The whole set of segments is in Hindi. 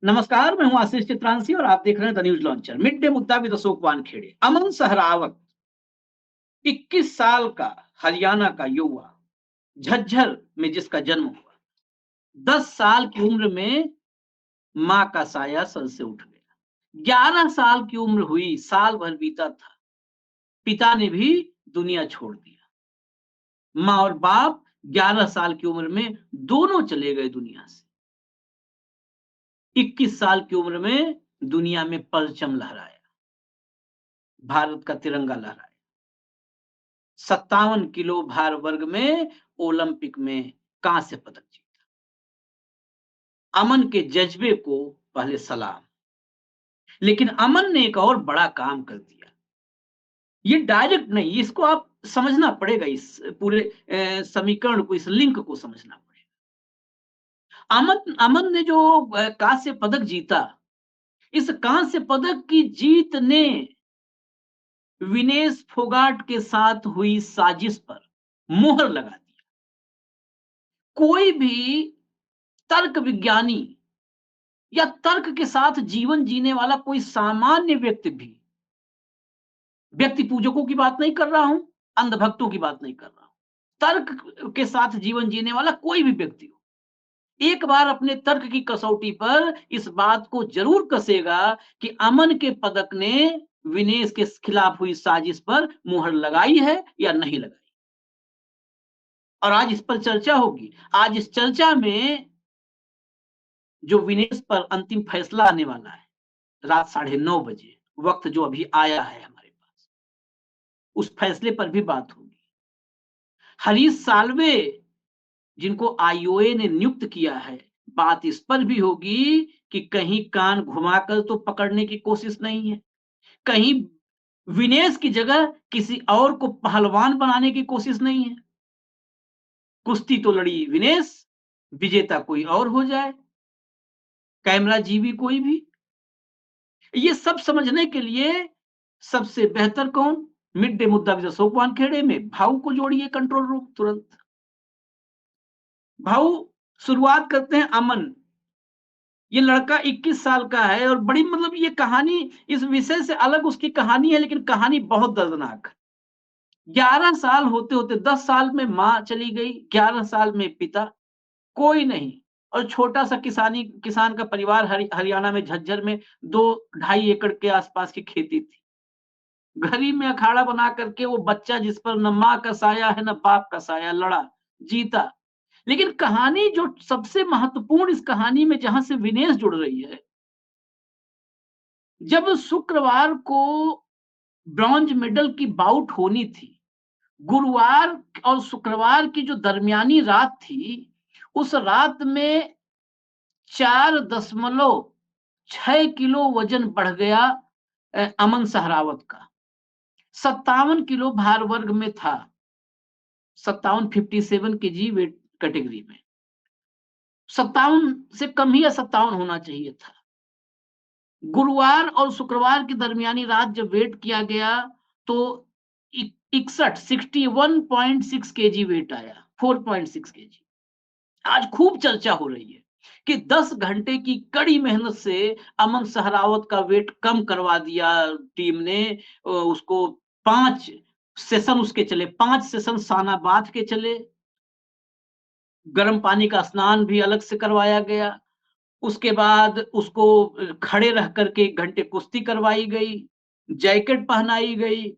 नमस्कार, मैं हूं आशीष चित्रांशी और आप देख रहे हैं the news launcher. Mid day मुद्दा विद अशोक वानखेड़े। अमन सहरावत 21 साल का हरियाणा का युवा, झज्जर में जिसका जन्म हुआ, 10 साल की उम्र में मां का साया सर से उठ गया। 11 साल की उम्र हुई, साल भर बीता था, पिता ने भी दुनिया छोड़ दिया। मां और बाप 11 साल की उम्र में दोनों चले गए दुनिया से। 21 साल की उम्र में दुनिया में परचम लहराया, भारत का तिरंगा लहराया। 57 किलो भार वर्ग में ओलंपिक में कांस्य पदक जीता। अमन के जज्बे को पहले सलाम। लेकिन अमन ने एक और बड़ा काम कर दिया। ये डायरेक्ट नहीं, इसको आप समझना पड़ेगा, इस पूरे समीकरण को, इस लिंक को समझना पड़ेगा। अमन ने जो कांस्य पदक जीता, इस कांस्य पदक की जीत ने विनेश फोगाट के साथ हुई साजिश पर मोहर लगा दी। कोई भी तर्क विज्ञानी या तर्क के साथ जीवन जीने वाला कोई सामान्य व्यक्ति पूजकों की बात नहीं कर रहा हूं, अंधभक्तों की बात नहीं कर रहा हूं, तर्क के साथ जीवन जीने वाला कोई भी व्यक्ति हो, एक बार अपने तर्क की कसौटी पर इस बात को जरूर कसेगा कि अमन के पदक ने विनेश के खिलाफ हुई साजिश पर मुहर लगाई है या नहीं लगाई। और आज इस पर चर्चा होगी। आज इस चर्चा में जो विनेश पर अंतिम फैसला आने वाला है, रात 9:30 बजे, वक्त जो अभी आया है हमारे पास, उस फैसले पर भी बात होगी। हरीश साल्वे, जिनको आईओए ने नियुक्त किया है, बात इस पर भी होगी कि कहीं कान घुमाकर तो पकड़ने की कोशिश नहीं है, कहीं विनेश की जगह किसी और को पहलवान बनाने की कोशिश नहीं है। कुश्ती तो लड़ी विनेश, विजेता कोई और हो जाए, कैमरा जीवी कोई भी। ये सब समझने के लिए सबसे बेहतर कौन? मिड डे मुद्दा विद अशोक वानखेड़े में भाऊ को जोड़िए कंट्रोल रूम तुरंत। भाऊ, शुरुआत करते हैं अमन। ये लड़का 21 साल का है और बड़ी, मतलब ये कहानी इस विषय से अलग उसकी कहानी है, लेकिन कहानी बहुत दर्दनाक है। 11 साल होते होते 10 साल में मां चली गई, 11 साल में पिता, कोई नहीं। और छोटा सा किसान का परिवार, हरियाणा में झज्जर में 2-2.5 एकड़ के आसपास की खेती थी। घर ही में अखाड़ा बना करके वो बच्चा, जिस पर न माँ का साया है न बाप का साया, लड़ा, जीता। लेकिन कहानी जो सबसे महत्वपूर्ण इस कहानी में, जहां से विनेश जुड़ रही है, जब शुक्रवार को ब्रॉन्ज मेडल की बाउट होनी थी, गुरुवार और शुक्रवार की जो दरमियानी रात थी, उस रात में 4.6 किलो वजन बढ़ गया अमन सहरावत का। 57 किलो भार वर्ग में था, 57 केजी वेट कैटेगरी में। 57 से कम ही या 57 होना चाहिए था। गुरुवार और शुक्रवार की दरमियानी रात जब वेट किया गया तो 61.6 केजी वेट आया, 4.6 केजी। आज खूब चर्चा हो रही है कि 10 घंटे की कड़ी मेहनत से अमन सहरावत का वेट कम करवा दिया टीम ने। उसको 5 सेशन उसके चले, 5 सेशन साना बांध के चले, गर्म पानी का स्नान भी अलग से करवाया गया। उसके बाद उसको खड़े रह करके 1 घंटे कुश्ती करवाई गई, जैकेट पहनाई गई।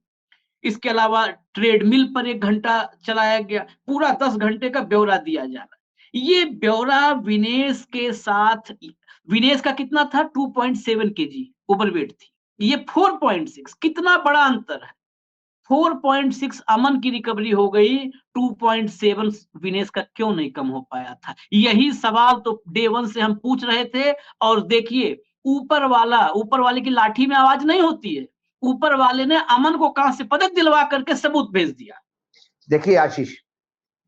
इसके अलावा ट्रेडमिल पर 1 घंटा चलाया गया। पूरा 10 घंटे का ब्यौरा दिया जा रहा है। ये ब्यौरा विनेश के साथ, विनेश का कितना था? 2.7 केजी ओवरवेट थी, ये 4.6। कितना बड़ा अंतर है। 4.6 अमन की रिकवरी हो गई, 2.7 विनेश का क्यों नहीं कम हो पाया था? यही सवाल तो डे 1 से हम पूछ रहे थे। और देखिए, ऊपर वाले की लाठी में आवाज नहीं होती है, ऊपर वाले ने अमन को कांस्य पदक दिलवा करके सबूत भेज दिया। देखिए आशीष,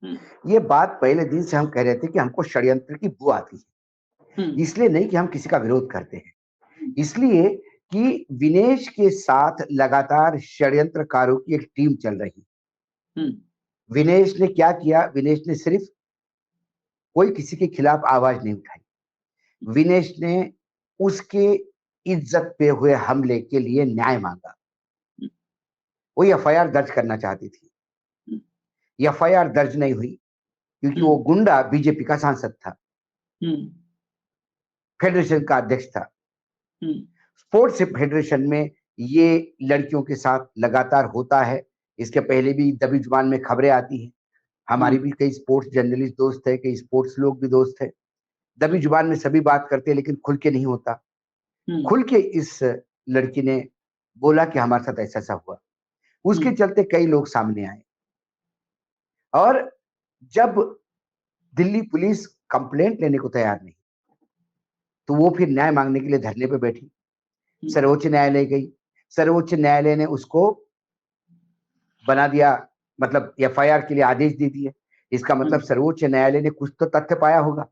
ये बात पहले दिन से हम कह रहे थे कि हमको षड्यंत्र की बू आती है। इसलिए नहीं कि हम किसी का विरोध करते हैं, इसलिए कि विनेश के साथ लगातार षड्यंत्रकारों की एक टीम चल रही। विनेश ने क्या किया? विनेश ने सिर्फ कोई किसी के खिलाफ आवाज नहीं उठाई। विनेश ने उसके इज्जत पे हुए हमले के लिए न्याय मांगा। वो एफआईआर दर्ज करना चाहती थी, एफआईआर दर्ज नहीं हुई क्योंकि वो गुंडा बीजेपी का सांसद था, फेडरेशन का अध्यक्ष था। स्पोर्ट्स फेडरेशन में ये लड़कियों के साथ लगातार होता है। इसके पहले भी दबी जुबान में खबरें आती हैं। हमारी भी कई स्पोर्ट्स जर्नलिस्ट दोस्त है, कई स्पोर्ट्स लोग भी दोस्त है। दबी जुबान में सभी बात करते हैं लेकिन खुल के नहीं होता। खुल के इस लड़की ने बोला कि हमारे साथ ऐसा ऐसा हुआ। उसके चलते कई लोग सामने आए और जब दिल्ली पुलिस कंप्लेंट लेने को तैयार नहीं तो वो फिर न्याय मांगने के लिए धरने पे बैठी। सर्वोच्च न्यायालय गई, सर्वोच्च न्यायालय ने उसको बना दिया, मतलब एफआईआर के लिए आदेश दे दिए। इसका मतलब सर्वोच्च न्यायालय ने कुछ तो तथ्य पाया होगा।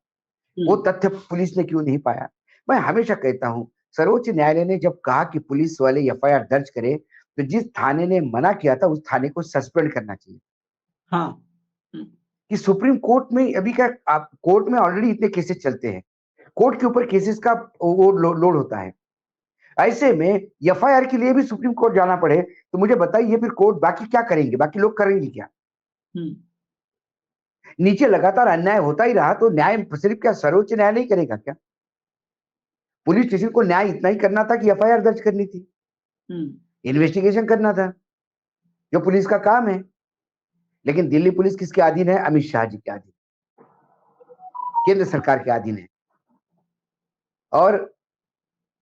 वो तथ्य पुलिस ने क्यों नहीं पाया? मैं हमेशा कहता हूं, सर्वोच्च न्यायालय ने जब कहा कि पुलिस वाले एफआईआर दर्ज करे तो जिस थाने ने मना किया था उस थाने को सस्पेंड करना चाहिए। हाँ। कि सुप्रीम कोर्ट में अभी क्या, आप कोर्ट में ऑलरेडी इतने केसेस चलते हैं, कोर्ट के ऊपर केसेस का वो लोड होता है। ऐसे में एफआईआर के लिए भी सुप्रीम कोर्ट जाना पड़े तो मुझे बताइए फिर कोर्ट बाकी क्या करेंगे, बाकी लोग करेंगे क्या? नीचे लगातार अन्याय होता ही रहा तो न्याय सिर्फ क्या सर्वोच्च न्यायालय ही करेगा क्या? पुलिस स्टेशन को न्याय इतना ही करना था कि एफआईआर दर्ज करनी थी, इन्वेस्टिगेशन करना था, जो पुलिस का काम है। लेकिन दिल्ली पुलिस किसके अधीन है? अमित शाह जी के अधीन, केंद्र सरकार के अधीन है। और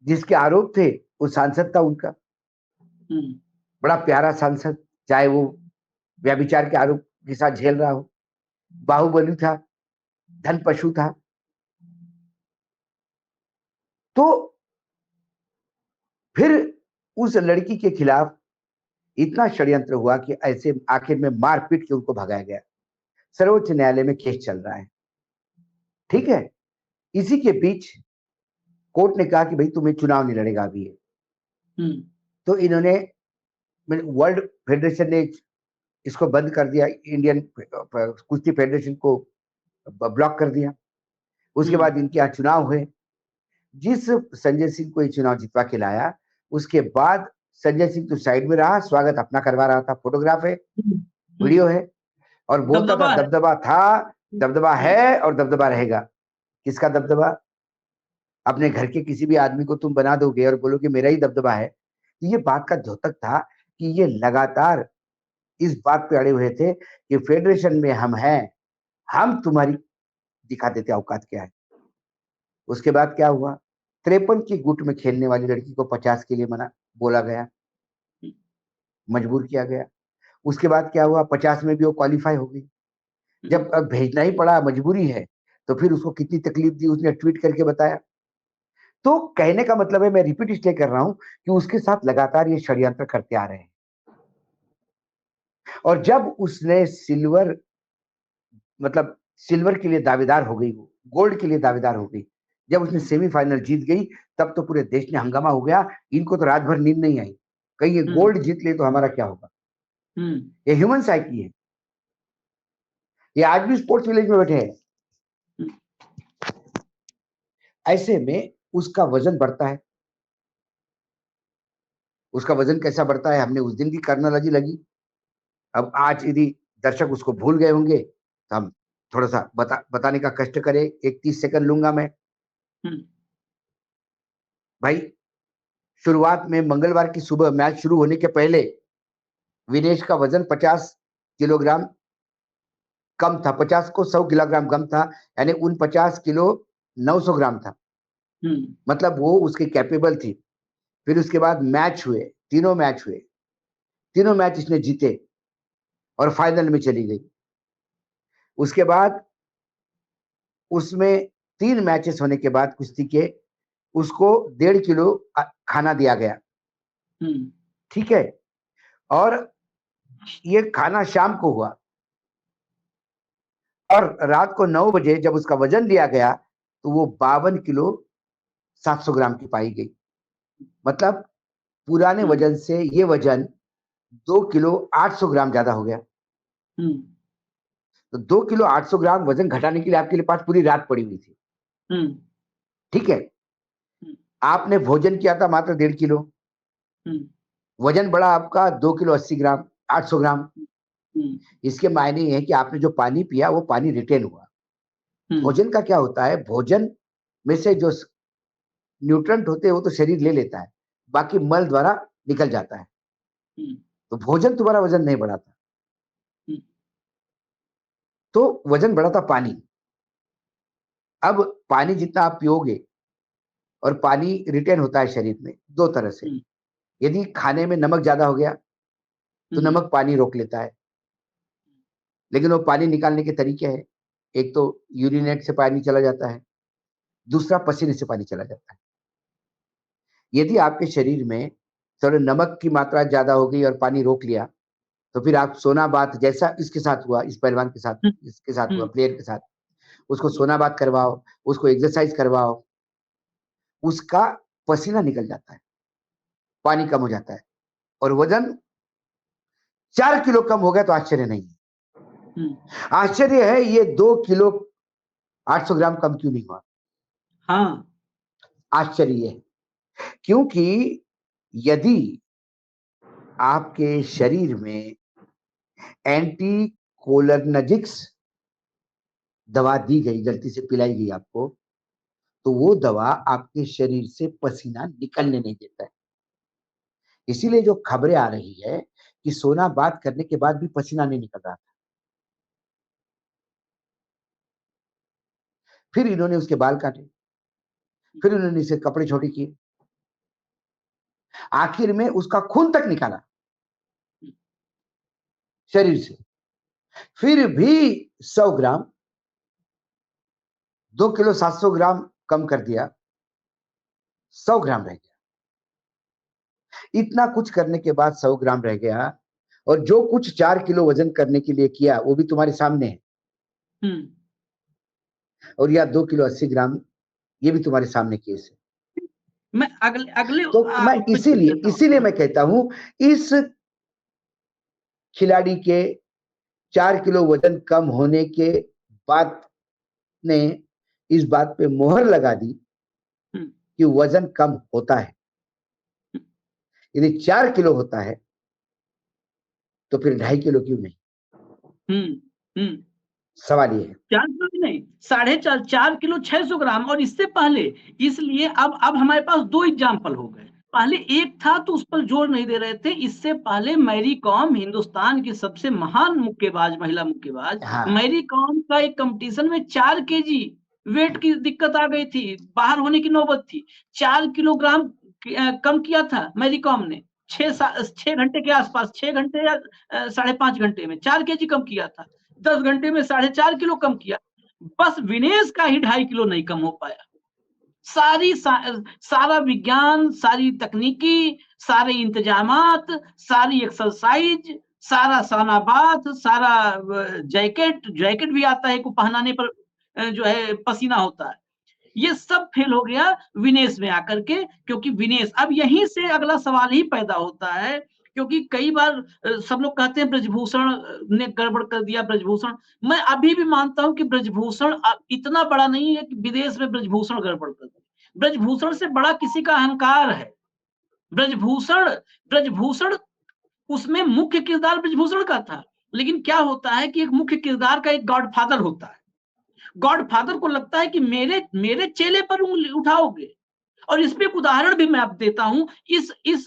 जिसके आरोप थे वो सांसद था उनका, बड़ा प्यारा सांसद, चाहे वो व्यभिचार के आरोप के साथ झेल रहा हो, बाहुबली था, धन पशु था। तो फिर उस लड़की के खिलाफ इतना षड्यंत्र हुआ कि ऐसे आखिर में मारपीट के उनको भगाया गया। सर्वोच्च न्यायालय में केस चल रहा है, ठीक है। इसी के बीच कोर्ट ने कहा कि भाई तुम्हें चुनाव नहीं लड़ेगा अभी ये। तो इन्होंने, वर्ल्ड फेडरेशन ने इसको बंद कर दिया, इंडियन कुश्ती फेडरेशन को ब्लॉक कर दिया। उसके बाद इनके यहाँ चुनाव हुए। जिस संजय सिंह को ये चुनाव जितवा के लाया, उसके बाद संजय सिंह तो साइड में रहा, स्वागत अपना करवा रहा था। फोटोग्राफ है, वीडियो है, और बोलता था दबदबा था, दबदबा है और दबदबा रहेगा। किसका दबदबा? अपने घर के किसी भी आदमी को तुम बना दोगे और बोलोगे मेरा ही दबदबा है। तो ये बात का द्योतक था कि ये लगातार इस बात पे अड़े हुए थे कि फेडरेशन में हम हैं, हम तुम्हारी दिखा देते औकात क्या है। उसके बाद क्या हुआ? 53 की गुट में खेलने वाली लड़की को 50 के लिए मना बोला गया, मजबूर किया गया। उसके बाद क्या हुआ? 50 में भी वो क्वालिफाई हो गई। जब अब भेजना ही पड़ा, मजबूरी है, तो फिर उसको कितनी तकलीफ दी उसने ट्वीट करके बताया। तो कहने का मतलब है, मैं रिपीट इसलिए कर रहा हूं कि उसके साथ लगातार ये षड्यंत्र करते आ रहे हैं। और जब उसने सिल्वर, मतलब सिल्वर के लिए दावेदार हो गई, वो गोल्ड के लिए दावेदार हो गई, जब उसने सेमीफाइनल जीत गई, तब तो पूरे देश में हंगामा हो गया। इनको तो रात भर नींद नहीं आई, कहीं ये गोल्ड जीत ले तो हमारा क्या होगा। ये ह्यूमन साइकी है, ये आज भी स्पोर्ट्स विलेज में बैठे हैं। ऐसे में उसका वजन बढ़ता है। उसका वजन कैसा बढ़ता है, हमने उस दिन भी कर्नोलॉजी लगी। अब आज यदि दर्शक उसको भूल गए होंगे तो हम थोड़ा सा बताने का कष्ट करें। एक 30 सेकंड लूंगा मैं। भाई, शुरुआत में मंगलवार की सुबह मैच शुरू होने के पहले विनेश का वजन 50 किलोग्राम कम था, 50 को 100 किलोग्राम कम था, यानी 49 किलो 900 ग्राम था। मतलब वो उसके कैपेबल थी। फिर उसके बाद मैच हुए, तीनों मैच हुए, तीनों मैच इसने जीते और फाइनल में चली गई। उसके बाद उसमें 3 मैचेस होने के बाद कुश्ती के उसको 1.5 किलो खाना दिया गया, ठीक है। और ये खाना शाम को हुआ और रात को 9 बजे जब उसका वजन लिया गया तो वो 52 किलो 700 ग्राम की पाई गई। मतलब पुराने वजन से ये वजन 2 किलो 800 ग्राम ज्यादा हो गया। तो 2 किलो 800 ग्राम वजन घटाने के लिए आपके लिए पास पूरी रात पड़ी हुई थी, ठीक है। आपने भोजन किया था मात्र 1.5 किलो, वजन बढ़ा आपका 2 किलो 80 ग्राम, 800 ग्राम। इसके मायने ये है कि आपने जो पानी पिया वो पानी रिटेन हुआ। भोजन का क्या होता है, भोजन में से जो न्यूट्रंट होते हैं वो तो शरीर ले लेता है, बाकी मल द्वारा निकल जाता है। तो भोजन तुम्हारा वजन नहीं बढ़ाता, तो वजन बढ़ाता पानी। अब पानी जितना आप पियोगे, और पानी रिटेन होता है शरीर में 2 तरह से। यदि खाने में नमक ज्यादा हो गया तो नमक पानी रोक लेता है, लेकिन वो पानी निकालने के तरीके हैं। एक तो यूरिनेट से पानी चला जाता है, दूसरा पसीने से पानी चला जाता है। यदि आपके शरीर में थोड़े नमक की मात्रा ज्यादा हो गई और पानी रोक लिया, तो फिर आप सोना बात, जैसा इसके साथ हुआ, इस पहलवान के साथ, इसके साथ हुआ, प्लेयर के साथ, उसको सोना बात करवाओ, उसको एक्सरसाइज करवाओ, उसका पसीना निकल जाता है, पानी कम हो जाता है, और वजन 4 किलो कम हो गया तो आश्चर्य नहीं है। आश्चर्य है ये 2 किलो 800 ग्राम कम क्यों नहीं हुआ। हाँ, आश्चर्य है, क्योंकि यदि आपके शरीर में एंटीकोलिनर्जिक्स दवा दी गई, गलती से पिलाई गई आपको, तो वो दवा आपके शरीर से पसीना निकलने नहीं देता है। इसीलिए जो खबरें आ रही है कि सोना बात करने के बाद भी पसीना नहीं निकल रहा था, फिर इन्होंने उसके बाल काटे, फिर इन्होंने इसे कपड़े छोटे किए, आखिर में उसका खून तक निकाला शरीर से, फिर भी 100 ग्राम, 2 किलो 700 ग्राम कम कर दिया, 100 ग्राम रह गया। इतना कुछ करने के बाद 100 ग्राम रह गया, और जो कुछ 4 किलो वजन करने के लिए किया वो भी तुम्हारे सामने है। और या 2 किलो 80 ग्राम, ये भी तुम्हारे सामने केस है। मैं अगले अगले तो मैं इसीलिए मैं कहता हूं, इस खिलाड़ी के 4 किलो वजन कम होने के बाद ने इस बात पे मोहर लगा दी कि वजन कम होता है। यदि 4 किलो होता है तो फिर 2.5 किलो क्यों नहीं। सवाल ये है। 4 किलो भी नहीं, 4.5 4 किलो 600 ग्राम। और इससे पहले, इसलिए अब हमारे पास 2 एग्जाम्पल हो गए। पहले एक था तो उस पर जोर नहीं दे रहे थे। इससे पहले मैरी कॉम, हिंदुस्तान की सबसे महान मुक्केबाज, महिला मुक्केबाज, मैरी कॉम का एक कंपटीशन में 4 केजी वेट की दिक्कत आ गई थी, बाहर होने की नौबत थी। 4 किलोग्राम कम किया था मैरी कॉम ने 6 घंटे के आसपास, 6 घंटे या 5.5 घंटे में 4 केजी कम किया था। 10 घंटे में 4.5 किलो कम किया। बस विनेश का ही 2.5 किलो नहीं कम हो पाया। सारा विज्ञान, सारी तकनीकी, सारे इंतजामात, सारी एक्सरसाइज, सारा सानाबाथ, सारा जैकेट भी आता है को पहनाने पर जो है पसीना होता है, ये सब फेल हो गया विनेश में आकर के। क्योंकि विनेश, अब यहीं से अगला सवाल ही पैदा होता है, क्योंकि कई बार सब लोग कहते हैं ब्रजभूषण ने गड़बड़ कर दिया। ब्रजभूषण, मैं अभी भी मानता हूं कि ब्रजभूषण इतना बड़ा नहीं है कि विदेश में ब्रजभूषण गड़बड़ कर दिया। ब्रजभूषण से बड़ा किसी का अहंकार है। ब्रजभूषण उसमें मुख्य किरदार ब्रजभूषण का था। लेकिन क्या होता है कि एक मुख्य किरदार का एक गॉडफादर होता है। गॉडफादर को लगता है कि मेरे चेले पर उंगली उठाओगे। और इस पे एक उदाहरण भी मैं आप देता हूं। इस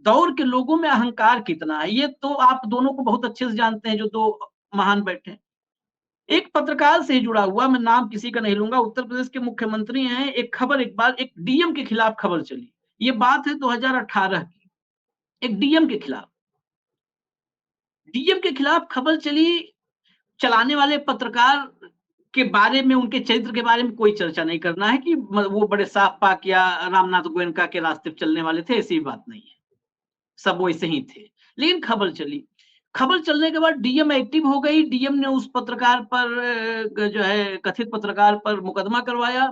दौर के लोगों में अहंकार कितना है, ये तो आप दोनों को बहुत अच्छे से जानते हैं, जो 2 महान बैठे। एक पत्रकार से जुड़ा हुआ, मैं नाम किसी का नहीं लूंगा, उत्तर प्रदेश के मुख्यमंत्री हैं। एक खबर, एक बार एक डीएम के खिलाफ खबर चली। ये बात है 2018 की। एक डीएम के खिलाफ खबर चली। चलाने वाले पत्रकार के बारे में, उनके चरित्र के बारे में कोई चर्चा नहीं करना है कि वो बड़े साफ पाक या रामनाथ गोयनका के रास्ते पर चलने वाले थे, ऐसी बात नहीं है, सब वैसे ही थे। लेकिन खबर चली। खबर चलने के बाद डीएम एक्टिव हो गई। डीएम ने उस पत्रकार पर जो है कथित पत्रकार पर मुकदमा करवाया।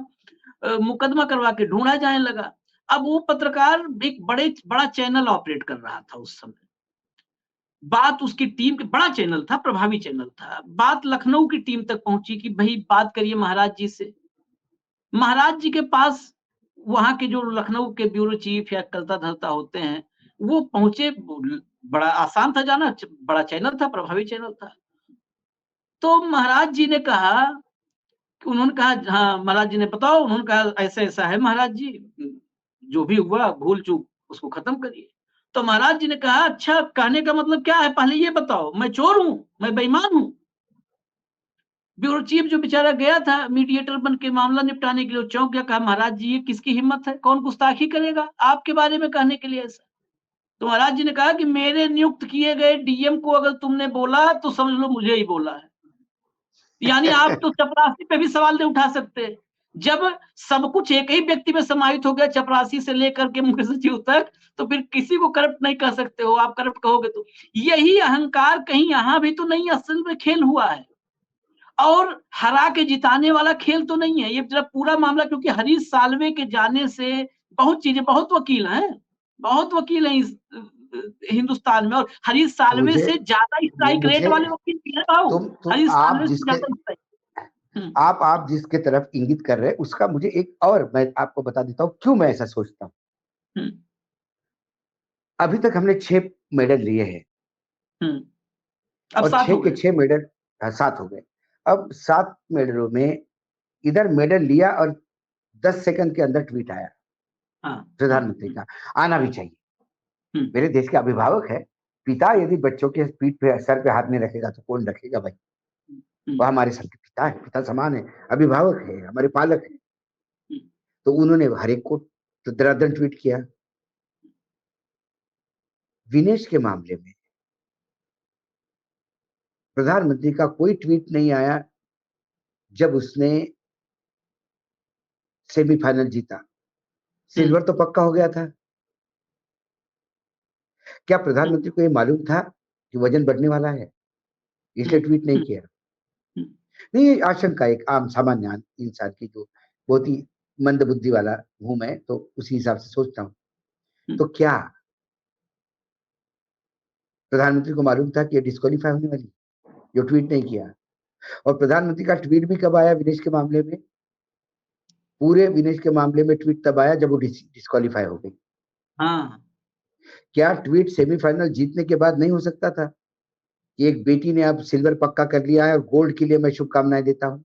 मुकदमा करवा के ढूंढा जाने लगा। अब वो पत्रकार एक बड़ा चैनल ऑपरेट कर रहा था उस समय। बात उसकी टीम के, बड़ा चैनल था, प्रभावी चैनल था। बात लखनऊ की टीम तक पहुंची कि भाई बात करिए महाराज जी से। महाराज जी के पास वहां के जो लखनऊ के ब्यूरो चीफ या करता धरता होते हैं, वो पहुंचे, बड़ा आसान था जाना, बड़ा चैनल था, प्रभावी चैनल था। तो महाराज जी ने कहा, उन्होंने कहा, हाँ महाराज जी ने बताओ, उन्होंने कहा ऐसा ऐसा है महाराज जी, जो भी हुआ भूल चूक उसको खत्म करिए। तो महाराज जी ने कहा, अच्छा कहने का मतलब क्या है, पहले ये बताओ, मैं चोर हूं, मैं बेईमान हूं? ब्यूरो चीफ जो बेचारा गया था मीडिएटर बन के मामला निपटाने के लिए, चौंक गया, कहा महाराज जी ये किसकी हिम्मत है, कौन गुस्ताखी करेगा आपके बारे में कहने के लिए ऐसा? तो महाराज जी ने कहा कि मेरे नियुक्त किए गए डीएम को अगर तुमने बोला तो समझ लो मुझे ही बोला है। यानी आप तो चपरासी पे भी सवाल नहीं उठा सकते। जब सब कुछ एक ही व्यक्ति में समाहित हो गया, चपरासी से लेकर के मुख्य सचिव तक, तो फिर किसी को करप्ट नहीं कह सकते हो। आप करप्ट कहोगे तो यही अहंकार कहीं यहाँ भी तो नहीं असल में खेल हुआ है, और हरा के जिताने वाला खेल तो नहीं है ये जब पूरा मामला, क्योंकि हरीश साल्वे के जाने से बहुत चीजें, बहुत वकील हैं इस हिंदुस्तान में, और हरीश साल्वे से ज्यादा स्ट्राइक रेट वाले वकील भी हैं भाऊ। हरीश साल्वे से ज्यादा स्ट्राइक। आप जिसके तरफ इंगित कर रहे हैं उसका मुझे एक और मैं आपको बता देता हूँ क्यों मैं ऐसा सोचता हूँ। अभी तक हमने 6 मेडल लिए हैं, और 6 के 6 मेडल 7 हो गए। अब 7 मेडलों में इधर मेडल लिया और 10 सेकंड के अंदर ट्वीट आया प्रधानमंत्री का, आना भी चाहिए। मेरे देश के अभिभावक है, पिता यदि बच्चों के पीठ पे सर पे हाथ नहीं रखेगा तो कौन रखेगा भाई? वो हमारे सबके पिता है, पिता समान है, अभिभावक है, हमारे पालक है। तो उन्होंने हर एक को तो दरादर ट्वीट किया। विनेश के मामले में प्रधानमंत्री का कोई ट्वीट नहीं आया जब उसने सेमीफाइनल जीता, सिल्वर तो पक्का हो गया था। क्या प्रधानमंत्री को ये मालूम था कि वजन बढ़ने वाला है, इसलिए ट्वीट नहीं किया? नहीं, आशंका एक आम सामान्य इंसान की, जो बहुत ही मंद बुद्धि वाला हूं मैं, तो उसी हिसाब से सोचता हूं। तो क्या प्रधानमंत्री को मालूम था कि ये डिस्क्वालीफाई होने वाली, जो ट्वीट नहीं किया? और प्रधानमंत्री का ट्वीट भी कब आया विनेश के मामले में? पूरे विनेश के मामले में ट्वीट तब आया जब वो डिस्क्वालीफाई हो गई। क्या ट्वीट सेमीफाइनल जीतने के बाद नहीं हो सकता था कि एक बेटी ने अब सिल्वर पक्का कर लिया है और गोल्ड के लिए मैं शुभकामनाएं देता हूं?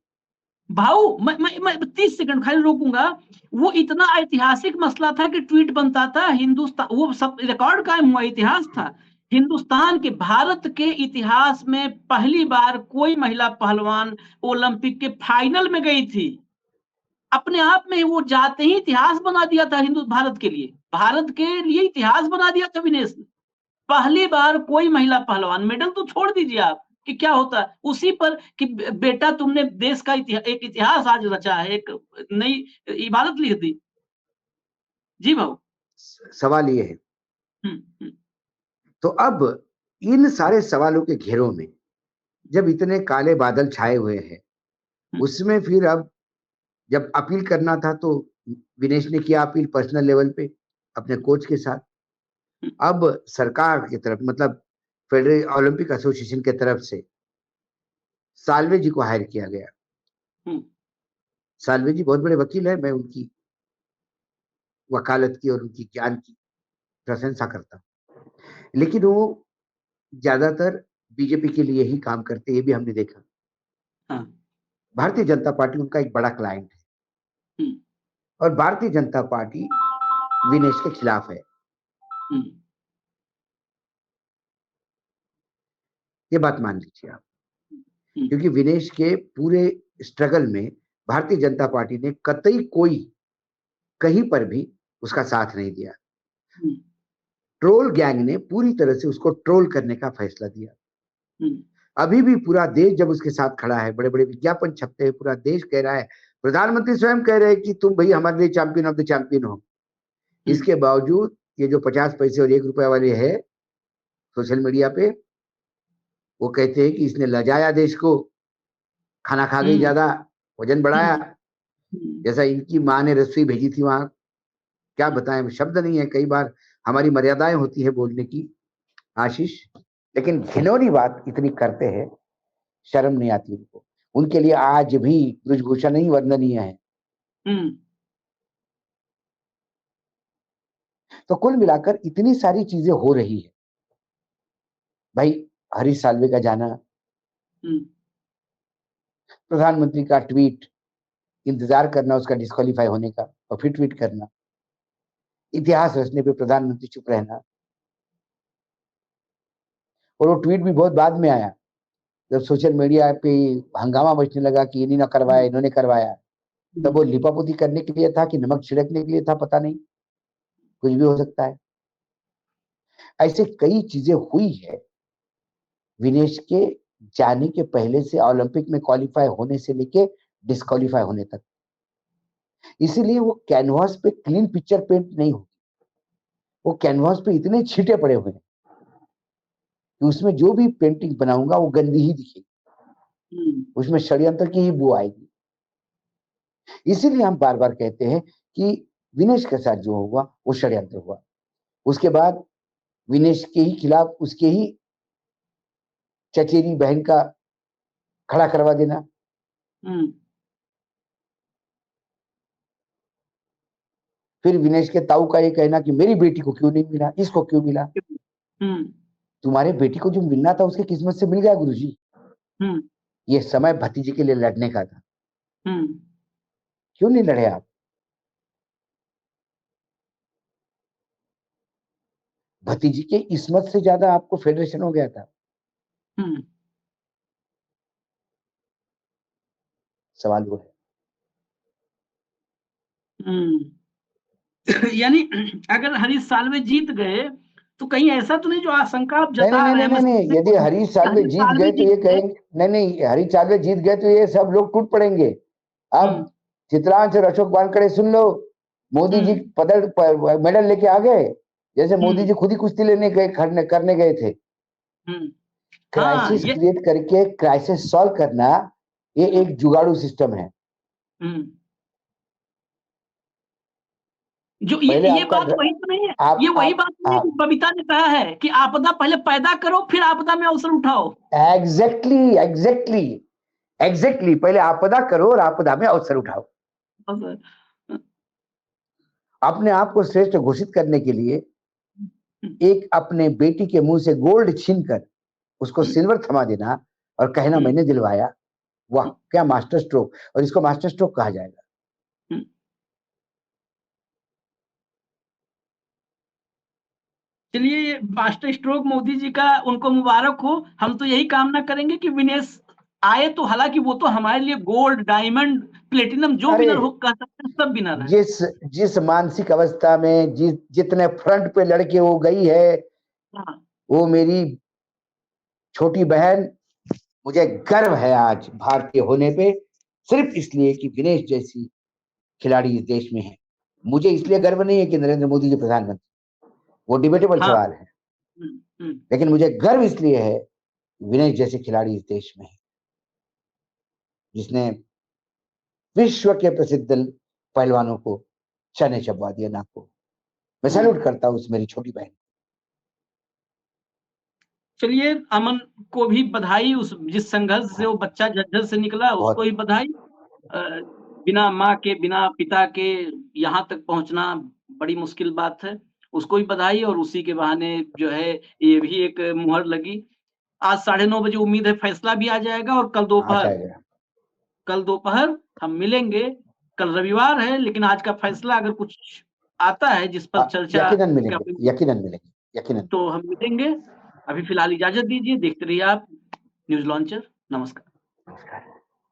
भाऊ मैं 30 सेकंड खाली रोकूंगा। वो इतना ऐतिहासिक मसला था कि ट्वीट बनता था, हिंदुस्तान, वो सब रिकॉर्ड कायम हुआ, इतिहास था। हिंदुस्तान के, भारत के इतिहास में पहली बार कोई महिला पहलवान ओलंपिक के फाइनल में गई थी। अपने आप में वो जाते ही इतिहास बना दिया था भारत के लिए इतिहास बना दिया था विनेश ने। पहली बार कोई महिला पहलवान, मेडल तो छोड़ दीजिए आप कि क्या होता है उसी पर, कि बेटा तुमने देश का एक इतिहास आज रचा है, एक नई इबारत लिख दी। जी भाऊ, सवाल ये है। तो अब इन सारे सवालों के घेरों में जब इतने काले बादल छाए हुए हैं, उसमें फिर अब जब अपील करना था तो विनेश ने किया अपील पर्सनल लेवल पे अपने कोच के साथ। अब सरकार की तरफ, मतलब फेडरल ओलंपिक एसोसिएशन की तरफ से साल्वे जी को हायर किया गया। साल्वे जी बहुत बड़े वकील है, मैं उनकी वकालत की और उनकी ज्ञान की प्रशंसा करता हूँ, लेकिन वो ज्यादातर बीजेपी के लिए ही काम करते, ये भी हमने देखा। भारतीय जनता पार्टी उनका एक बड़ा क्लाइंट है, और भारतीय जनता पार्टी विनेश के खिलाफ है। ये बात मान लीजिए आप, क्योंकि विनेश के पूरे स्ट्रगल में भारतीय जनता पार्टी ने कतई कोई कहीं पर भी उसका साथ नहीं दिया। ट्रोल गैंग ने पूरी तरह से उसको ट्रोल करने का फैसला दिया। अभी भी पूरा देश जब उसके साथ खड़ा है, बड़े बड़े विज्ञापन छपते हैं, पूरा देश कह रहा है, प्रधानमंत्री स्वयं कह रहे हैं कि तुम भाई हमारे लिए चैंपियन ऑफ द चैंपियन हो। इसके बावजूद ये जो 50 पैसे और 1 रुपया वाले है सोशल मीडिया पे, वो कहते हैं कि इसने लजाया देश को, खाना खा गई ज्यादा, वजन बढ़ाया, जैसा इनकी माँ ने रसोई भेजी थी वहां। क्या बताएं, शब्द नहीं है, कई बार हमारी मर्यादाएं होती है बोलने की आशीष, लेकिन घिनौनी बात इतनी करते हैं, शर्म नहीं आती उनको। उनके लिए आज भी ब्रजभूषण नहीं वंदनीय है। तो कुल मिलाकर इतनी सारी चीजें हो रही है भाई। हरीश साल्वे का जाना, प्रधानमंत्री का ट्वीट, इंतजार करना उसका डिस्क्वालीफाई होने का और फिर ट्वीट करना, इतिहास रचने पे प्रधानमंत्री चुप रहना। और वो ट्वीट भी बहुत बाद में आया, जब सोशल मीडिया पे हंगामा मचने लगा कि इन्हीं ने करवाया, इन्होंने करवाया। तब वो लिपापोती करने के लिए था कि नमक छिड़कने के लिए था, पता नहीं, कुछ भी हो सकता है। ऐसे कई चीजें हुई है विनेश के जाने के पहले से, ओलंपिक में क्वालिफाई होने से लेके डिस्क्वालीफाई होने तक। इसीलिए वो कैनवास पे क्लीन पिक्चर पेंट नहीं होगी, वो कैनवास पे इतने छींटे पड़े हुए हैं कि उसमें जो भी पेंटिंग बनाऊंगा वो गंदी ही दिखेगी, उसमें षड्यंत्र की ही बू आएगी। इसीलिए हम बार बार कहते हैं कि विनेश के साथ जो हुआ वो षड्यंत्र हुआ। उसके बाद विनेश के ही खिलाफ उसके ही चचेरी बहन का खड़ा करवा देना, फिर विनेश के ताऊ का ये कहना कि मेरी बेटी को क्यों नहीं मिला, इसको क्यों मिला। तुम्हारे बेटी को जो मिलना था उसकी किस्मत से मिल गया गुरुजी। ये समय भतीजे के लिए लड़ने का था, क्यों नहीं लड़े आप? भतीजी के इसमत से ज्यादा आपको फेडरेशन हो गया था। सवाल वो है। यानी अगर हरीश साल्वे जीत गए तो कहीं ऐसा तो नहीं जो आशंका आप जता रहे हैं? नहीं, यदि हरीश साल्वे जीत गए तो ये कहेंगे, नहीं, हरीश साल्वे जीत गए तो ये सब लोग टूट पड़ेंगे। अब चित्रांश और अशोक वानखेड़े सुन लो, मोदी जी मेडल लेके आ गए, जैसे मोदी जी खुद ही कुश्ती लेने गए, करने गए थे। क्राइसिस क्रिएट करके क्राइसिस सॉल्व करना, ये एक जुगाड़ू सिस्टम है। जो ये बात वही तो नहीं है, ये वही बात नहीं है बबीता ने कहा है कि आपदा पहले पैदा करो फिर आपदा में अवसर उठाओ। एग्जैक्टली, पहले आपदा करो और आपदा में अवसर उठाओ। अपने आप को श्रेष्ठ घोषित करने के लिए एक अपने बेटी के मुंह से गोल्ड छीनकर उसको सिल्वर थमा देना और कहना मैंने दिलवाया, वाह क्या मास्टर स्ट्रोक, और इसको मास्टर स्ट्रोक कहा जाएगा। चलिए, मास्टर स्ट्रोक मोदी जी का उनको मुबारक हो। हम तो यही कामना करेंगे कि विनेश आए तो, हालांकि वो तो हमारे लिए गोल्ड, डायमंड, प्लेटिनम जो विनर हो कह सकते हैं, सब विनर है। जिस मानसिक अवस्था में जितने फ्रंट पे लड़के वो गई है, वो मेरी छोटी बहन, मुझे गर्व है आज भारतीय होने पे, सिर्फ इसलिए कि विनेश जैसी खिलाड़ी इस देश में है। मुझे इसलिए गर्व नहीं है कि नरेंद्र मोदी जी प्रधानमंत्री, वो डिबेटेबल सवाल है, लेकिन मुझे गर्व इसलिए है विनेश जैसे खिलाड़ी इस देश में है, जिसने विश्व के प्रसिद्ध पहलवानों को चने चबवा दिया नाक को। मैं सैल्यूट करता हूँ उस मेरी छोटी बहन। चलिए, अमन को भी बधाई, उस जिस संघर्ष से वो बच्चा झज्जर से निकला उसको भी बधाई। बिना माँ के, बिना पिता के यहाँ तक पहुंचना बड़ी मुश्किल बात है, उसको भी बधाई। और उसी के बहाने जो है ये भी एक मुहर लगी। आज 9:30 बजे उम्मीद है फैसला भी आ जाएगा, और कल दोपहर हम मिलेंगे। कल रविवार है, लेकिन आज का फैसला अगर कुछ आता है जिस पर चर्चा, यकीनन मिलेंगे, तो हम मिलेंगे। अभी फिलहाल इजाजत दीजिए, देखते रहिए आप न्यूज लॉन्चर। नमस्कार।